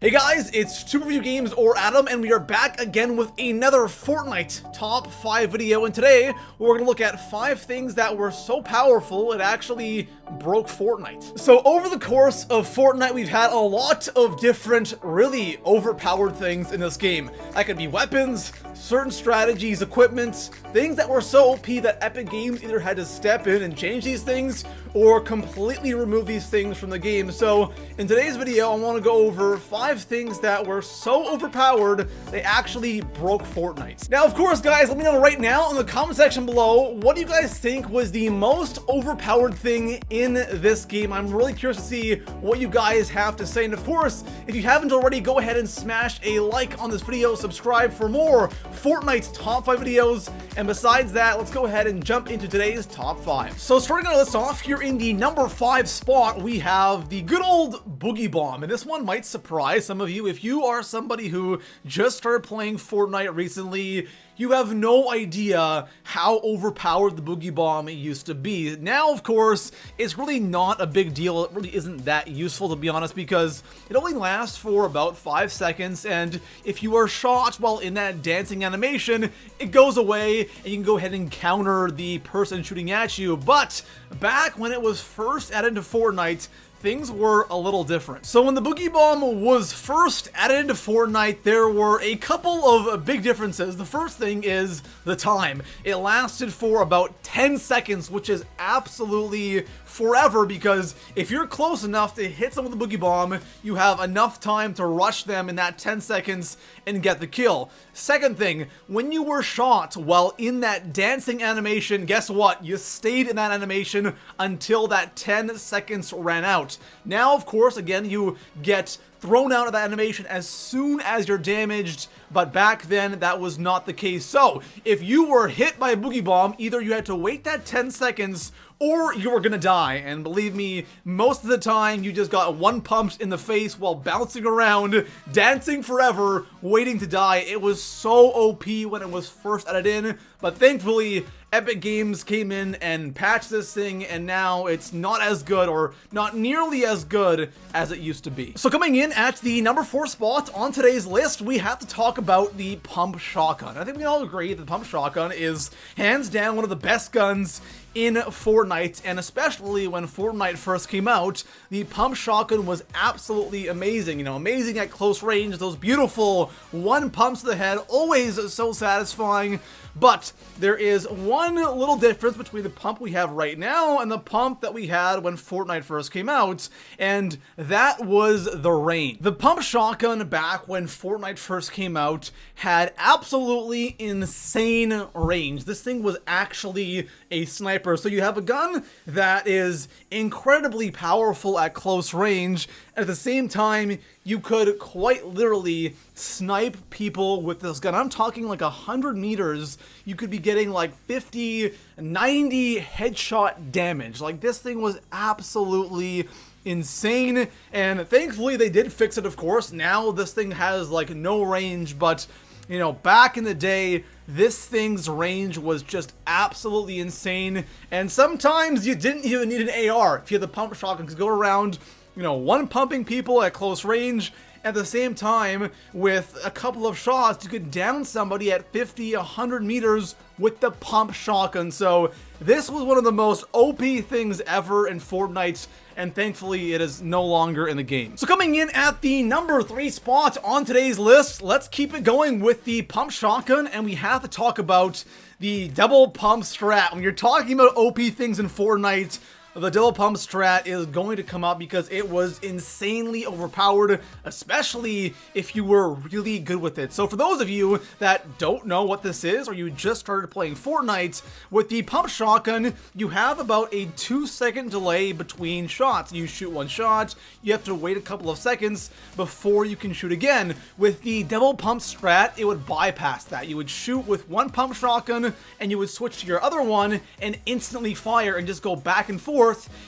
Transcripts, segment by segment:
Hey guys, it's Super Review Games or Adam, and we are back again with another Fortnite Top 5 video, and today we're going to look at 5 things that were so powerful it actually broke Fortnite. So over the course of Fortnite, we've had a lot of different, really overpowered things in this game. That could be weapons, certain strategies, equipment, things that were so OP that Epic Games either had to step in and change these things, or completely remove these things from the game. So in today's video, I want to go over 5 things that were so overpowered they actually broke Fortnite. Now, of course, guys, let me know right now in the comment section below, what do you guys think was the most overpowered thing in this game? I'm really curious to see what you guys have to say. And of course, if you haven't already, go ahead and smash a like on this video, subscribe for more Fortnite's top 5 videos. And besides that, let's go ahead and jump into today's top 5. So starting our list off here in the number 5 spot, we have the good old Boogie Bomb. And this one might surprise some of you. If you are somebody who just started playing Fortnite recently, you have no idea how overpowered the Boogie Bomb used to be. Now, of course, it's really not a big deal. It really isn't that useful, to be honest, because it only lasts for about 5 seconds, and if you are shot while in that dancing animation, it goes away, and you can go ahead and counter the person shooting at you. But back when it was first added to Fortnite, things were a little different. So when the Boogie Bomb was first added into Fortnite, there were a couple of big differences. The first thing is the time. It lasted for about 10 seconds, which is absolutely forever, because if you're close enough to hit someone with the Boogie Bomb, you have enough time to rush them in that 10 seconds and get the kill. Second thing, when you were shot while in that dancing animation, guess what? You stayed in that animation until that 10 seconds ran out. Now, of course, again, you get thrown out of that animation as soon as you're damaged, but back then that was not the case. So if you were hit by a Boogie Bomb, either you had to wait that 10 seconds or you were gonna die. And believe me, most of the time you just got one pumped in the face while bouncing around, dancing forever, waiting to die. It was so OP when it was first added in, but thankfully Epic Games came in and patched this thing, and now it's not as good, or not nearly as good as it used to be. So coming in at the number 4 spot on today's list, we have to talk about the Pump Shotgun. I think we all agree that the Pump Shotgun is hands down one of the best guns in Fortnite, and especially when Fortnite first came out, the Pump Shotgun was absolutely amazing. You know, amazing at close range, those beautiful one pumps to the head, always so satisfying. But there is one little difference between the pump we have right now and the pump that we had when Fortnite first came out, and that was the range. The Pump Shotgun back when Fortnite first came out had absolutely insane range. This thing was actually a sniper. So you have a gun that is incredibly powerful at close range, and at the same time, you could quite literally snipe people with this gun. I'm talking like 100 meters, you could be getting like 50, 90 headshot damage. Like, this thing was absolutely insane, and thankfully they did fix it, of course. Now this thing has like no range, but you know, back in the day, this thing's range was just absolutely insane, and sometimes you didn't even need an AR if you had the Pump Shotgun to go around, you know, one pumping people at close range. At the same time, with a couple of shots, you could down somebody at 50, 100 meters with the Pump Shotgun. So this was one of the most OP things ever in Fortnite, and thankfully it is no longer in the game. So coming in at the number 3 spot on today's list, let's keep it going with the Pump Shotgun, and we have to talk about the double pump strat. When you're talking about OP things in Fortnite, the double pump strat is going to come up because it was insanely overpowered, especially if you were really good with it. So for those of you that don't know what this is, or you just started playing Fortnite, with the Pump Shotgun, you have about a 2-second delay between shots. You shoot one shot, you have to wait a couple of seconds before you can shoot again. With the double pump strat, it would bypass that. You would shoot with one Pump Shotgun, and you would switch to your other one and instantly fire and just go back and forth,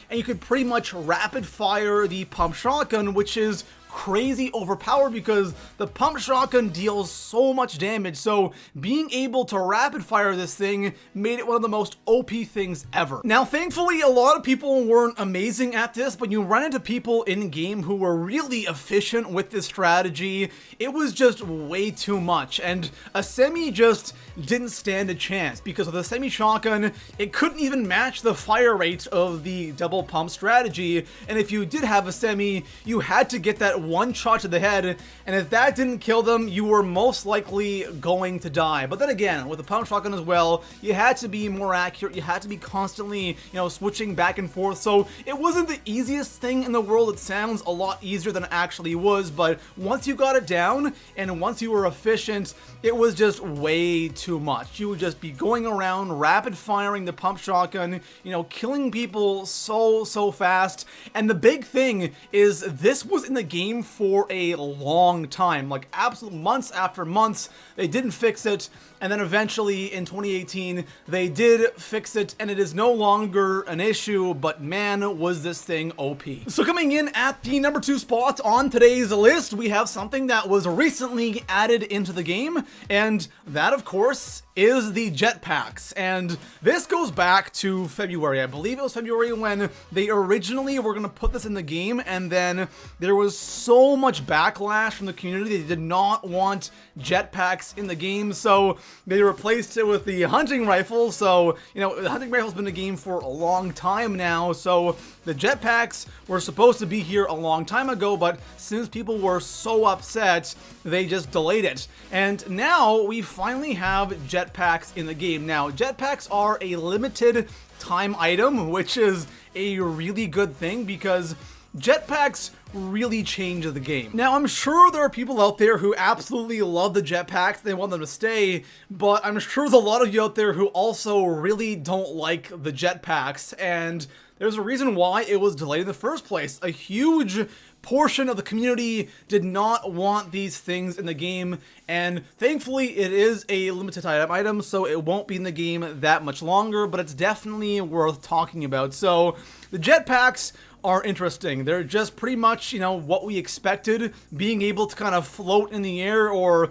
and you could pretty much rapid fire the Pump Shotgun, which is crazy overpowered because the pump shotgun deals so much damage. So being able to rapid fire this thing made it one of the most OP things ever. Now, thankfully, a lot of people weren't amazing at this, but you run into people in game who were really efficient with this strategy. It was just way too much, and a semi just didn't stand a chance because with a semi shotgun, it couldn't even match the fire rate of the double pump strategy. And if you did have a semi, you had to get that one shot to the head, and if that didn't kill them, you were most likely going to die. But then again, with the pump shotgun as well, you had to be more accurate, you had to be constantly, switching back and forth, so it wasn't the easiest thing in the world. It sounds a lot easier than it actually was, but once you got it down, and once you were efficient, it was just way too much. You would just be going around, rapid firing the pump shotgun, killing people so fast, and the big thing is this was in the game for a long time, like absolute months after months. They didn't fix it, and then eventually in 2018 they did fix it, and it is no longer an issue, but man, was this thing OP. So coming in at the number 2 spot on today's list, we have something that was recently added into the game, and that of course is the jetpacks. And this goes back to February. I believe it was February when they originally were going to put this in the game, and then there was so much backlash from the community. They did not want jetpacks in the game, so they replaced it with the hunting rifle. So, the hunting rifle's been in the game for a long time now, so the jetpacks were supposed to be here a long time ago, but since people were so upset, they just delayed it. And now we finally have jetpacks in the game. Now, jetpacks are a limited time item, which is a really good thing because jetpacks really change the game. Now, I'm sure there are people out there who absolutely love the jetpacks, they want them to stay, but I'm sure there's a lot of you out there who also really don't like the jetpacks, and there's a reason why it was delayed in the first place. A huge portion of the community did not want these things in the game, and thankfully it is a limited item, so it won't be in the game that much longer, but it's definitely worth talking about. So the jetpacks are interesting. They're just pretty much, what we expected, being able to kind of float in the air or,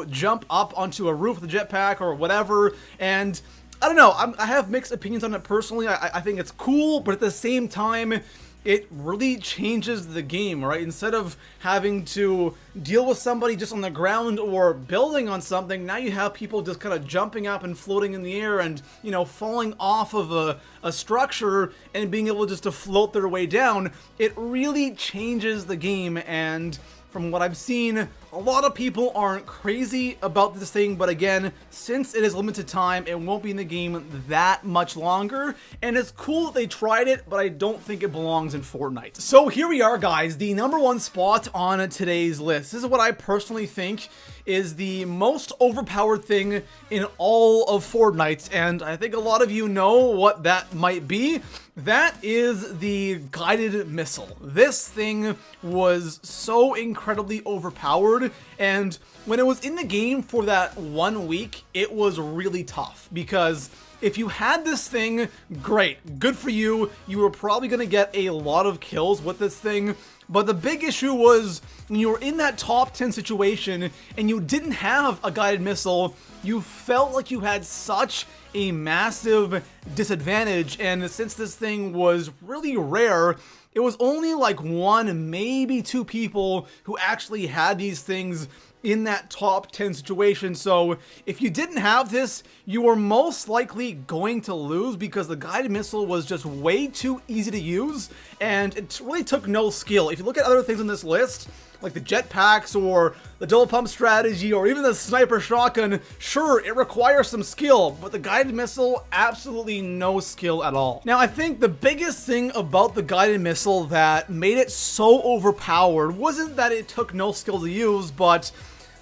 jump up onto a roof with a jetpack or whatever. And I don't know, I have mixed opinions on it personally. I think it's cool, but at the same time, it really changes the game, right? Instead of having to deal with somebody just on the ground or building on something, now you have people just kind of jumping up and floating in the air and, falling off of a structure and being able just to float their way down. It really changes the game, and from what I've seen, a lot of people aren't crazy about this thing, but again, since it is limited time, it won't be in the game that much longer, and it's cool that they tried it, but I don't think it belongs in Fortnite. So here we are, guys, the number 1 spot on today's list. This is what I personally think is the most overpowered thing in all of Fortnite, and I think a lot of you know what that might be. That is the guided missile. This thing was so incredibly overpowered, and when it was in the game for that 1 week, it was really tough because if you had this thing, great, good for you. You were probably going to get a lot of kills with this thing. But the big issue was when you were in that top 10 situation and you didn't have a guided missile, you felt like you had such a massive disadvantage. And since this thing was really rare, it was only like 1, maybe 2 people who actually had these things in that top 10 situation. So if you didn't have this, you were most likely going to lose because the guided missile was just way too easy to use, and it really took no skill. If you look at other things on this list, like the jetpacks or the double pump strategy or even the sniper shotgun, sure, it requires some skill, but the guided missile, absolutely no skill at all. Now, I think the biggest thing about the guided missile that made it so overpowered wasn't that it took no skill to use, but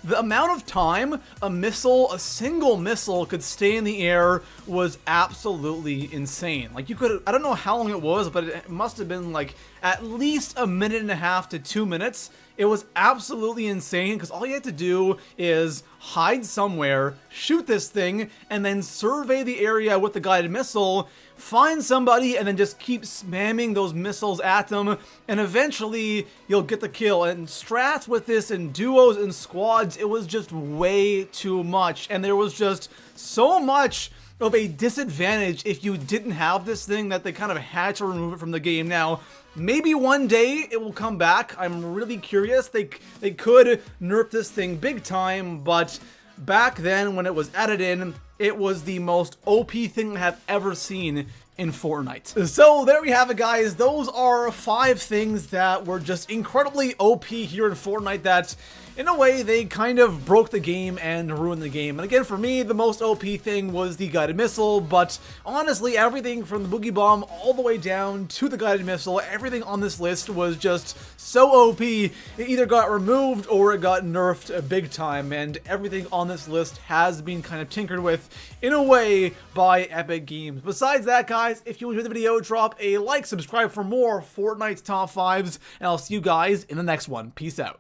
the amount of time a single missile could stay in the air was absolutely insane. Like, you could, I don't know how long it was, but it must have been like at least 1.5 to 2 minutes It was absolutely insane because all you had to do is hide somewhere, shoot this thing, and then survey the area with the guided missile, find somebody, and then just keep spamming those missiles at them, and eventually you'll get the kill. And strats with this in duos and squads, it was just way too much, and there was just so much of a disadvantage if you didn't have this thing that they kind of had to remove it from the game. Now, maybe one day it will come back. I'm really curious. They could nerf this thing big time, but back then when it was added in, it was the most OP thing I have ever seen in Fortnite. So there we have it, guys. Those are 5 things that were just incredibly OP here in Fortnite that, in a way, they kind of broke the game and ruined the game. And again, for me, the most OP thing was the guided missile, but honestly, everything from the boogie bomb all the way down to the guided missile, everything on this list was just so OP, it either got removed or it got nerfed big time, and everything on this list has been kind of tinkered with, in a way, by Epic Games. Besides that, guys, if you enjoyed the video, drop a like, subscribe for more Fortnite Top 5s, and I'll see you guys in the next one. Peace out.